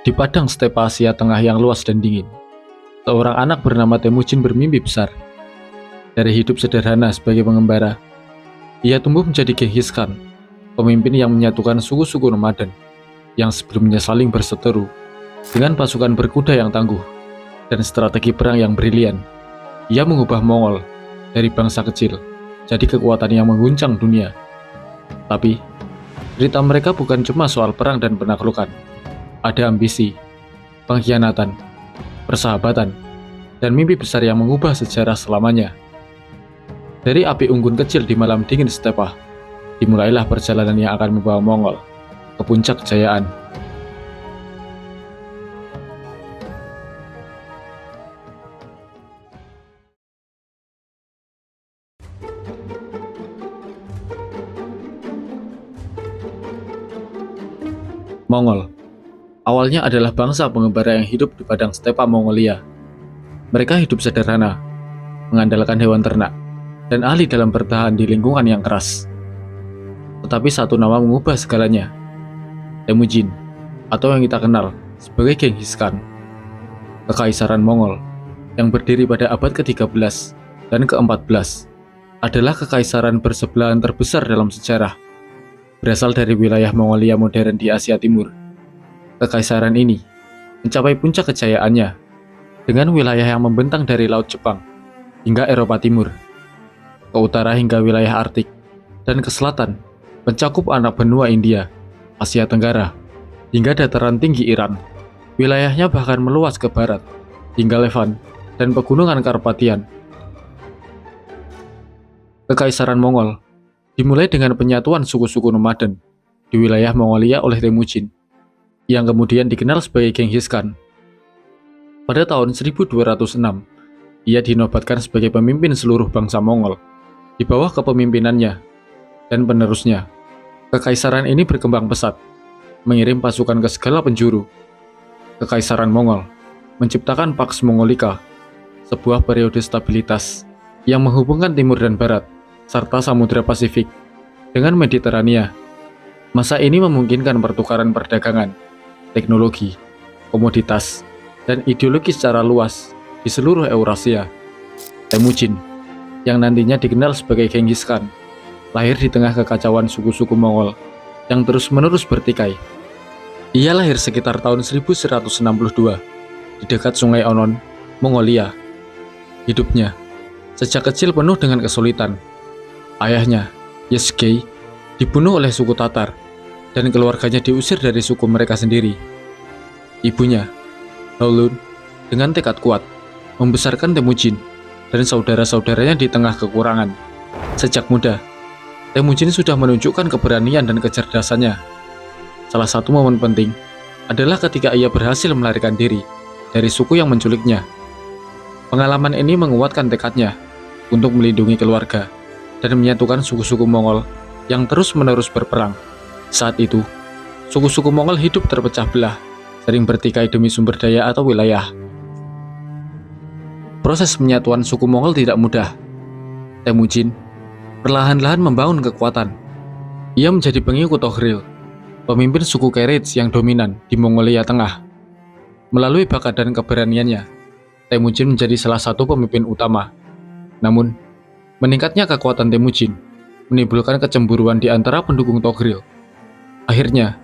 Di padang stepa Asia Tengah yang luas dan dingin, seorang anak bernama Temujin bermimpi besar. Dari hidup sederhana sebagai pengembara, ia tumbuh menjadi Genghis Khan, pemimpin yang menyatukan suku-suku nomaden yang sebelumnya saling berseteru dengan pasukan berkuda yang tangguh dan strategi perang yang brilian. Ia mengubah Mongol dari bangsa kecil jadi kekuatan yang mengguncang dunia. Tapi, cerita mereka bukan cuma soal perang dan penaklukan. Ada ambisi, pengkhianatan, persahabatan, dan mimpi besar yang mengubah sejarah selamanya. Dari api unggun kecil di malam dingin stepa, dimulailah perjalanan yang akan membawa Mongol ke puncak kejayaan. Mongol awalnya adalah bangsa pengembara yang hidup di padang stepa Mongolia. Mereka hidup sederhana, mengandalkan hewan ternak, dan ahli dalam bertahan di lingkungan yang keras. Tetapi satu nama mengubah segalanya, Temujin, atau yang kita kenal sebagai Genghis Khan. Kekaisaran Mongol, yang berdiri pada abad ke-13 dan ke-14, adalah kekaisaran bersebelahan terbesar dalam sejarah. Berasal dari wilayah Mongolia modern di Asia Timur. Kekaisaran ini mencapai puncak kejayaannya dengan wilayah yang membentang dari Laut Jepang hingga Eropa Timur, ke utara hingga wilayah Arktik, dan ke selatan mencakup anak benua India, Asia Tenggara, hingga dataran tinggi Iran. Wilayahnya bahkan meluas ke barat hingga Levant dan pegunungan Karpatian. Kekaisaran Mongol dimulai dengan penyatuan suku-suku nomaden di wilayah Mongolia oleh Temujin, yang kemudian dikenal sebagai Genghis Khan. Pada tahun 1206, ia dinobatkan sebagai pemimpin seluruh bangsa Mongol di bawah kepemimpinannya dan penerusnya. Kekaisaran ini berkembang pesat, mengirim pasukan ke segala penjuru. Kekaisaran Mongol menciptakan Pax Mongolica, sebuah periode stabilitas yang menghubungkan timur dan barat, serta Samudra Pasifik dengan Mediterania. Masa ini memungkinkan pertukaran perdagangan, teknologi, komoditas, dan ideologi secara luas di seluruh Eurasia. Temujin, yang nantinya dikenal sebagai Genghis Khan, lahir di tengah kekacauan suku-suku Mongol yang terus-menerus bertikai. Ia lahir sekitar tahun 1162 di dekat Sungai Onon, Mongolia. Hidupnya sejak kecil penuh dengan kesulitan. Ayahnya, Yezgei, dibunuh oleh suku Tatar dan keluarganya diusir dari suku mereka sendiri. Ibunya, Haulun, dengan tekad kuat, membesarkan Temujin dan saudara-saudaranya di tengah kekurangan. Sejak muda, Temujin sudah menunjukkan keberanian dan kecerdasannya. Salah satu momen penting adalah ketika ia berhasil melarikan diri dari suku yang menculiknya. Pengalaman ini menguatkan tekadnya untuk melindungi keluarga dan menyatukan suku-suku Mongol yang terus-menerus berperang. Saat itu, suku-suku Mongol hidup terpecah belah, sering bertikai demi sumber daya atau wilayah. Proses penyatuan suku Mongol tidak mudah. Temujin perlahan-lahan membangun kekuatan. Ia menjadi pengikut Toghril, pemimpin suku Kerits yang dominan di Mongolia Tengah. Melalui bakat dan keberaniannya, Temujin menjadi salah satu pemimpin utama. Namun, meningkatnya kekuatan Temujin menimbulkan kecemburuan di antara pendukung Toghril. Akhirnya,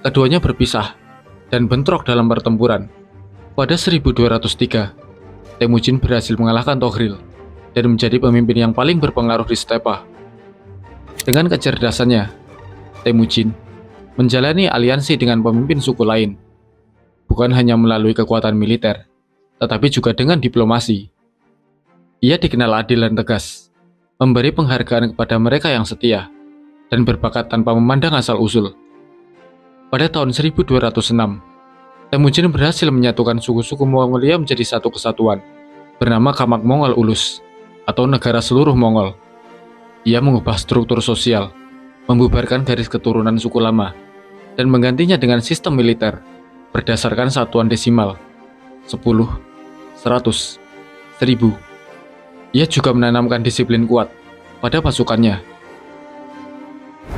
keduanya berpisah dan bentrok dalam pertempuran. Pada 1203, Temujin berhasil mengalahkan Toghril dan menjadi pemimpin yang paling berpengaruh di stepa. Dengan kecerdasannya, Temujin menjalani aliansi dengan pemimpin suku lain, bukan hanya melalui kekuatan militer, tetapi juga dengan diplomasi. Ia dikenal adil dan tegas, memberi penghargaan kepada mereka yang setia, dan berbakat tanpa memandang asal-usul. Pada tahun 1206, Temujin berhasil menyatukan suku-suku Mongolia menjadi satu kesatuan, bernama Khamag Mongol Ulus, atau negara seluruh Mongol. Ia mengubah struktur sosial, membubarkan garis keturunan suku lama, dan menggantinya dengan sistem militer berdasarkan satuan desimal 10, 100, 1000. Ia juga menanamkan disiplin kuat pada pasukannya.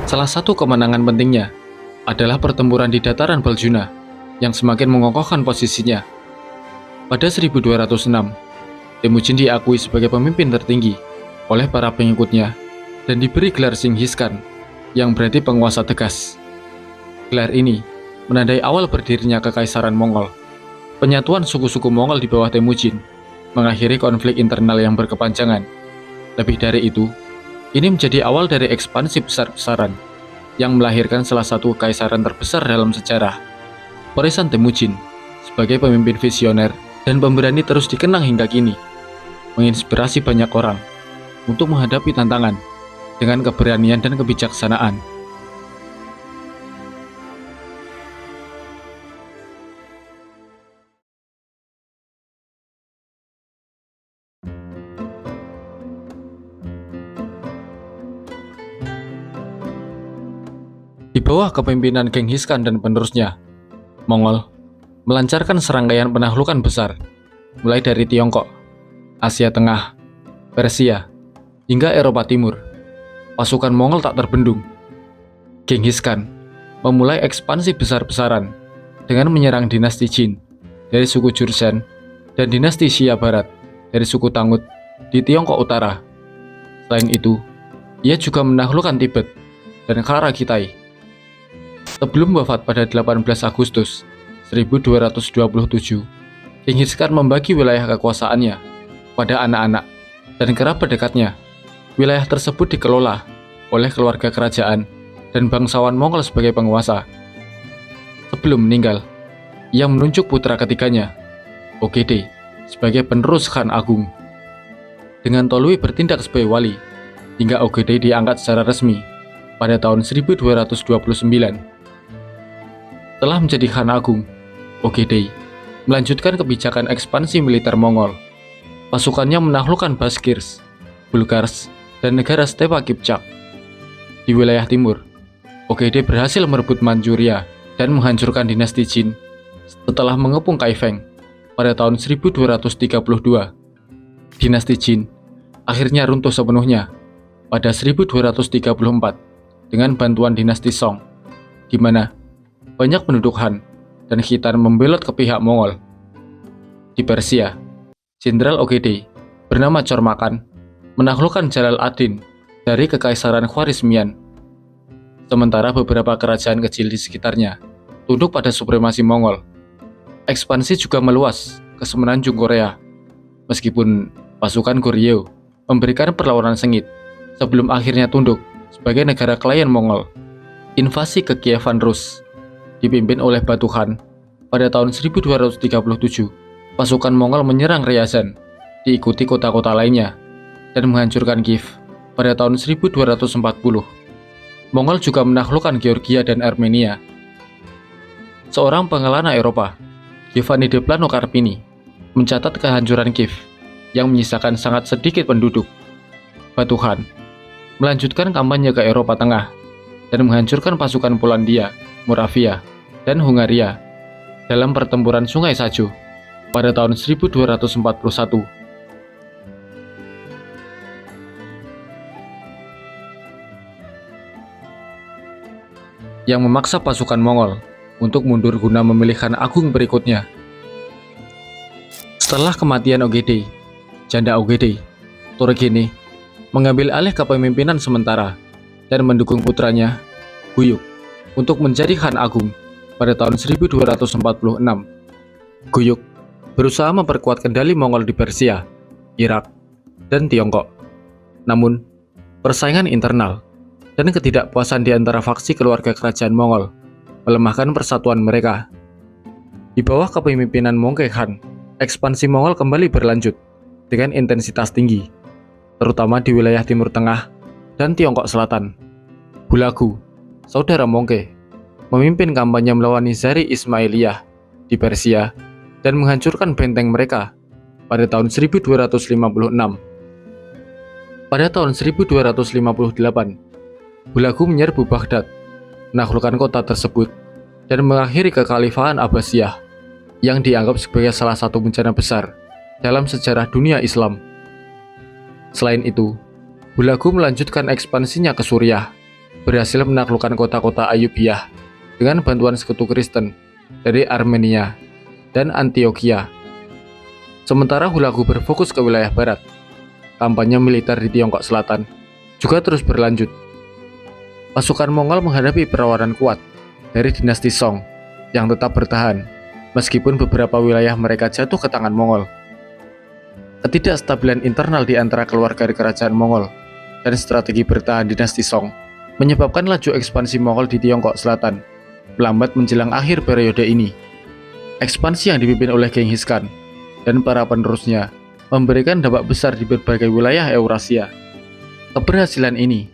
Salah satu kemenangan pentingnya adalah pertempuran di dataran Baljuna yang semakin mengokohkan posisinya. Pada 1206, Temujin diakui sebagai pemimpin tertinggi oleh para pengikutnya dan diberi gelar Genghis Khan yang berarti penguasa tegas. Gelar ini menandai awal berdirinya Kekaisaran Mongol. Penyatuan suku-suku Mongol di bawah Temujin mengakhiri konflik internal yang berkepanjangan. Lebih dari itu, ini menjadi awal dari ekspansi besar-besaran yang melahirkan salah satu kekaisaran terbesar dalam sejarah. Warisan Temujin sebagai pemimpin visioner dan pemberani terus dikenang hingga kini, menginspirasi banyak orang untuk menghadapi tantangan dengan keberanian dan kebijaksanaan. Di bawah kepemimpinan Genghis Khan dan penerusnya, Mongol melancarkan serangkaian penaklukan besar, mulai dari Tiongkok, Asia Tengah, Persia, hingga Eropa Timur. Pasukan Mongol tak terbendung. Genghis Khan memulai ekspansi besar-besaran dengan menyerang dinasti Jin dari suku Jurchen dan dinasti Xia Barat dari suku Tangut di Tiongkok Utara. Selain itu, ia juga menaklukkan Tibet dan Karagitai. Sebelum wafat pada 18 Agustus 1227, Genghis Khan membagi wilayah kekuasaannya pada anak-anak dan kerabat dekatnya. Wilayah tersebut dikelola oleh keluarga kerajaan dan bangsawan Mongol sebagai penguasa. Sebelum meninggal, ia menunjuk putra ketiganya, Ogede, sebagai penerus Khan Agung. Dengan Tolui bertindak sebagai wali, hingga Ogede diangkat secara resmi pada tahun 1229. Setelah menjadi Khan Agung, Ogedei melanjutkan kebijakan ekspansi militer Mongol. Pasukannya menaklukkan Bashkirs, Bulgars, dan negara Stepa Kipchak. Di wilayah timur, Ogedei berhasil merebut Manchuria dan menghancurkan dinasti Jin setelah mengepung Kaifeng pada tahun 1232. Dinasti Jin akhirnya runtuh sepenuhnya pada 1234 dengan bantuan dinasti Song, di mana banyak penduduk Han dan Khitan membelot ke pihak Mongol. Di Persia, Jenderal Ogedei bernama Chormakan menaklukkan Jalal ad-Din dari Kekaisaran Khwarizmian. Sementara beberapa kerajaan kecil di sekitarnya tunduk pada supremasi Mongol. Ekspansi juga meluas ke semenanjung Korea, meskipun pasukan Goryeo memberikan perlawanan sengit sebelum akhirnya tunduk sebagai negara klien Mongol. Invasi ke Kievan Rus dipimpin oleh Batu Khan pada tahun 1237, pasukan Mongol menyerang Ryazan, diikuti kota-kota lainnya, dan menghancurkan Kiev pada tahun 1240. Mongol juga menaklukkan Georgia dan Armenia. Seorang pengelana Eropa, Giovanni de Plano Carpini, mencatat kehancuran Kiev yang menyisakan sangat sedikit penduduk. Batu Khan melanjutkan kampanye ke Eropa Tengah dan menghancurkan pasukan Polandia, Moravia, dan Hungaria dalam pertempuran Sungai Saju pada tahun 1241. Yang memaksa pasukan Mongol untuk mundur guna memilih Khan Agung berikutnya. Setelah kematian Ogedei, janda Ogedei, Turgene, mengambil alih kepemimpinan sementara dan mendukung putranya, Guyuk, untuk menjadi Khan Agung pada tahun 1246. Guyuk berusaha memperkuat kendali Mongol di Persia, Irak, dan Tiongkok. Namun, persaingan internal dan ketidakpuasan di antara faksi keluarga kerajaan Mongol melemahkan persatuan mereka. Di bawah kepemimpinan Mongke Khan, ekspansi Mongol kembali berlanjut dengan intensitas tinggi, terutama di wilayah Timur Tengah dan Tiongkok Selatan. Hulagu, saudara Mongke, memimpin kampanye melawan Nizari Ismailiyah di Persia dan menghancurkan benteng mereka pada tahun 1256. Pada tahun 1258, Hulagu menyerbu Baghdad, menaklukkan kota tersebut, dan mengakhiri kekhalifahan Abbasiyah yang dianggap sebagai salah satu bencana besar dalam sejarah dunia Islam. Selain itu, Hulagu melanjutkan ekspansinya ke Suriah, berhasil menaklukkan kota-kota Ayyubiyah dengan bantuan sekutu Kristen, dari Armenia dan Antioquia. Sementara Hulagu berfokus ke wilayah barat, kampanye militer di Tiongkok Selatan juga terus berlanjut. Pasukan Mongol menghadapi perlawanan kuat dari dinasti Song yang tetap bertahan, meskipun beberapa wilayah mereka jatuh ke tangan Mongol. Ketidakstabilan internal di antara keluarga di kerajaan Mongol dan strategi bertahan dinasti Song menyebabkan laju ekspansi Mongol di Tiongkok Selatan melambat menjelang akhir periode ini. Ekspansi yang dipimpin oleh Genghis Khan dan para penerusnya memberikan dampak besar di berbagai wilayah Eurasia. Keberhasilan ini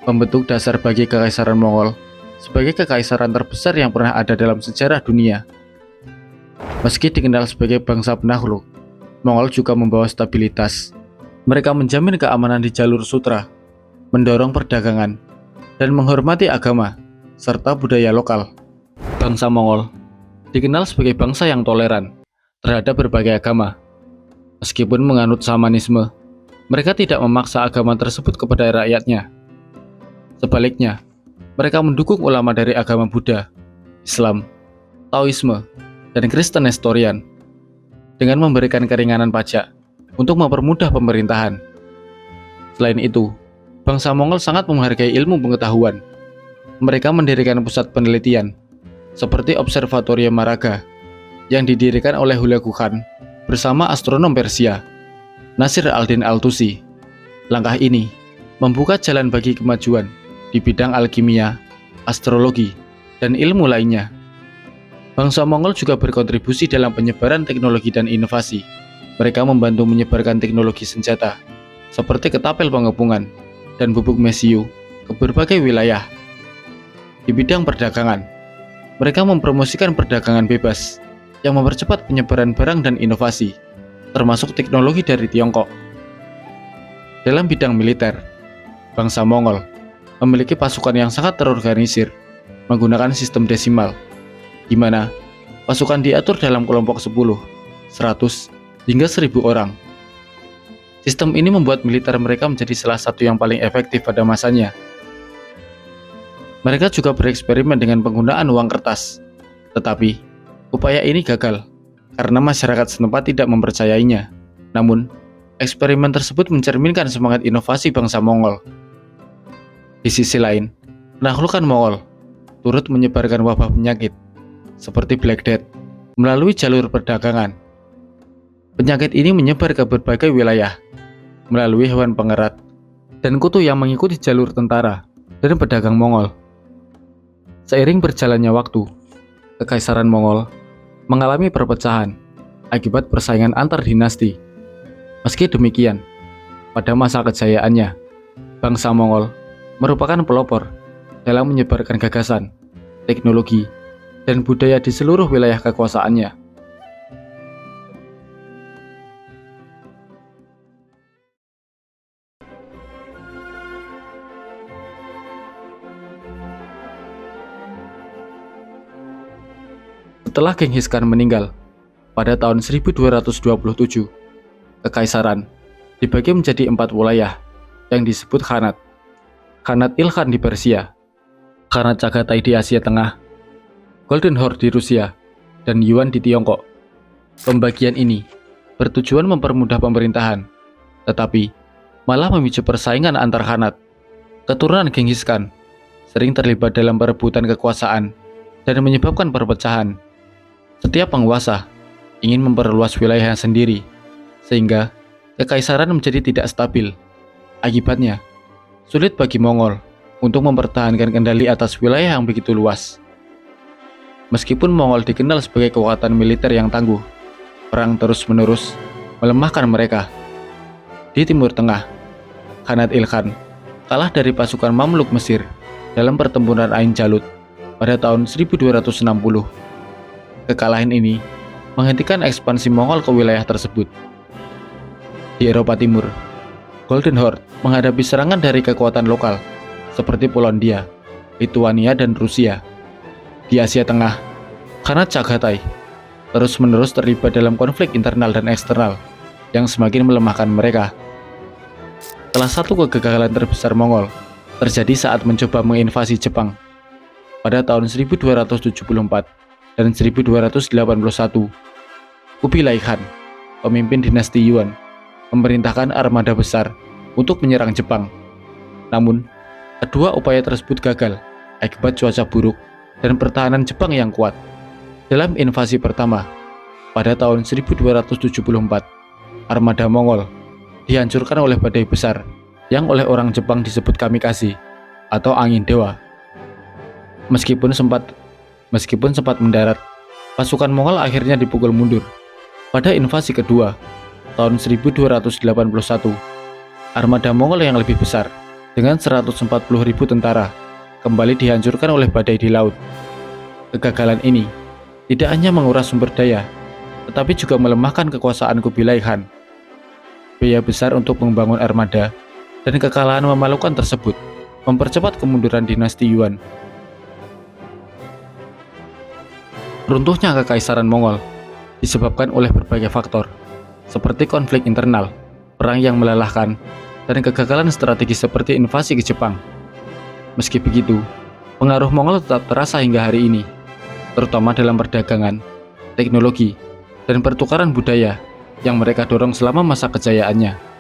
membentuk dasar bagi Kekaisaran Mongol sebagai kekaisaran terbesar yang pernah ada dalam sejarah dunia. Meski dikenal sebagai bangsa penakluk, Mongol juga membawa stabilitas. Mereka menjamin keamanan di jalur sutra, mendorong perdagangan, dan menghormati agama serta budaya lokal. Bangsa Mongol dikenal sebagai bangsa yang toleran terhadap berbagai agama. Meskipun menganut Shamanisme, mereka tidak memaksa agama tersebut kepada rakyatnya. Sebaliknya, mereka mendukung ulama dari agama Buddha, Islam, Taoisme, dan Kristen Nestorian dengan memberikan keringanan pajak untuk mempermudah pemerintahan. Selain itu, bangsa Mongol sangat menghargai ilmu pengetahuan. Mereka mendirikan pusat penelitian seperti Observatorium Maraga yang didirikan oleh Hulagu Khan bersama astronom Persia, Nasir al-Din al-Tusi. Langkah ini membuka jalan bagi kemajuan di bidang alkimia, astrologi, dan ilmu lainnya. Bangsa Mongol juga berkontribusi dalam penyebaran teknologi dan inovasi. Mereka membantu menyebarkan teknologi senjata, seperti ketapel pengepungan dan bubuk mesiu ke berbagai wilayah. Di bidang perdagangan, mereka mempromosikan perdagangan bebas yang mempercepat penyebaran barang dan inovasi, termasuk teknologi dari Tiongkok. Dalam bidang militer, bangsa Mongol memiliki pasukan yang sangat terorganisir menggunakan sistem desimal, di mana pasukan diatur dalam kelompok 10, 100, hingga 1000 orang. Sistem ini membuat militer mereka menjadi salah satu yang paling efektif pada masanya. Mereka juga bereksperimen dengan penggunaan uang kertas, tetapi upaya ini gagal karena masyarakat setempat tidak mempercayainya. Namun, eksperimen tersebut mencerminkan semangat inovasi bangsa Mongol. Di sisi lain, penaklukan Mongol turut menyebarkan wabah penyakit seperti Black Death melalui jalur perdagangan. Penyakit ini menyebar ke berbagai wilayah melalui hewan pengerat dan kutu yang mengikuti jalur tentara dan pedagang Mongol. Seiring berjalannya waktu, Kekaisaran Mongol mengalami perpecahan akibat persaingan antar dinasti. Meski demikian, pada masa kejayaannya, bangsa Mongol merupakan pelopor dalam menyebarkan gagasan, teknologi, dan budaya di seluruh wilayah kekuasaannya. Setelah Genghis Khan meninggal pada tahun 1227, Kekaisaran dibagi menjadi 4 wilayah yang disebut Khanat. Khanat Ilkhan di Persia, Khanat Chagatai di Asia Tengah, Golden Horde di Rusia, dan Yuan di Tiongkok. Pembagian ini bertujuan mempermudah pemerintahan, tetapi malah memicu persaingan antar Khanat. Keturunan Genghis Khan sering terlibat dalam perebutan kekuasaan dan menyebabkan perpecahan. Setiap penguasa ingin memperluas wilayahnya sendiri, sehingga kekaisaran menjadi tidak stabil. Akibatnya, sulit bagi Mongol untuk mempertahankan kendali atas wilayah yang begitu luas. Meskipun Mongol dikenal sebagai kekuatan militer yang tangguh, perang terus-menerus melemahkan mereka. Di Timur Tengah, Khanat Ilkhan kalah dari pasukan Mamluk Mesir dalam pertempuran Ain Jalut pada tahun 1260. Kekalahan ini menghentikan ekspansi Mongol ke wilayah tersebut. Di Eropa Timur, Golden Horde menghadapi serangan dari kekuatan lokal seperti Polandia, Lituania, dan Rusia. Di Asia Tengah, Khanat Chagatai terus-menerus terlibat dalam konflik internal dan eksternal yang semakin melemahkan mereka. Salah satu kegagalan terbesar Mongol terjadi saat mencoba menginvasi Jepang pada tahun 1274. dan 1281. Kubilai Khan, pemimpin dinasti Yuan, memerintahkan armada besar untuk menyerang Jepang. Namun, kedua upaya tersebut gagal akibat cuaca buruk dan pertahanan Jepang yang kuat. Dalam invasi pertama, pada tahun 1274, armada Mongol dihancurkan oleh badai besar yang oleh orang Jepang disebut kamikaze atau angin dewa. Meskipun sempat mendarat, pasukan Mongol akhirnya dipukul mundur. Pada invasi kedua, tahun 1281, armada Mongol yang lebih besar dengan 140.000 tentara kembali dihancurkan oleh badai di laut. Kegagalan ini tidak hanya menguras sumber daya, tetapi juga melemahkan kekuasaan Kubilai Khan. Biaya besar untuk membangun armada dan kekalahan memalukan tersebut mempercepat kemunduran dinasti Yuan. Runtuhnya kekaisaran Mongol disebabkan oleh berbagai faktor, seperti konflik internal, perang yang melelahkan, dan kegagalan strategis seperti invasi ke Jepang. Meski begitu, pengaruh Mongol tetap terasa hingga hari ini, terutama dalam perdagangan, teknologi, dan pertukaran budaya yang mereka dorong selama masa kejayaannya.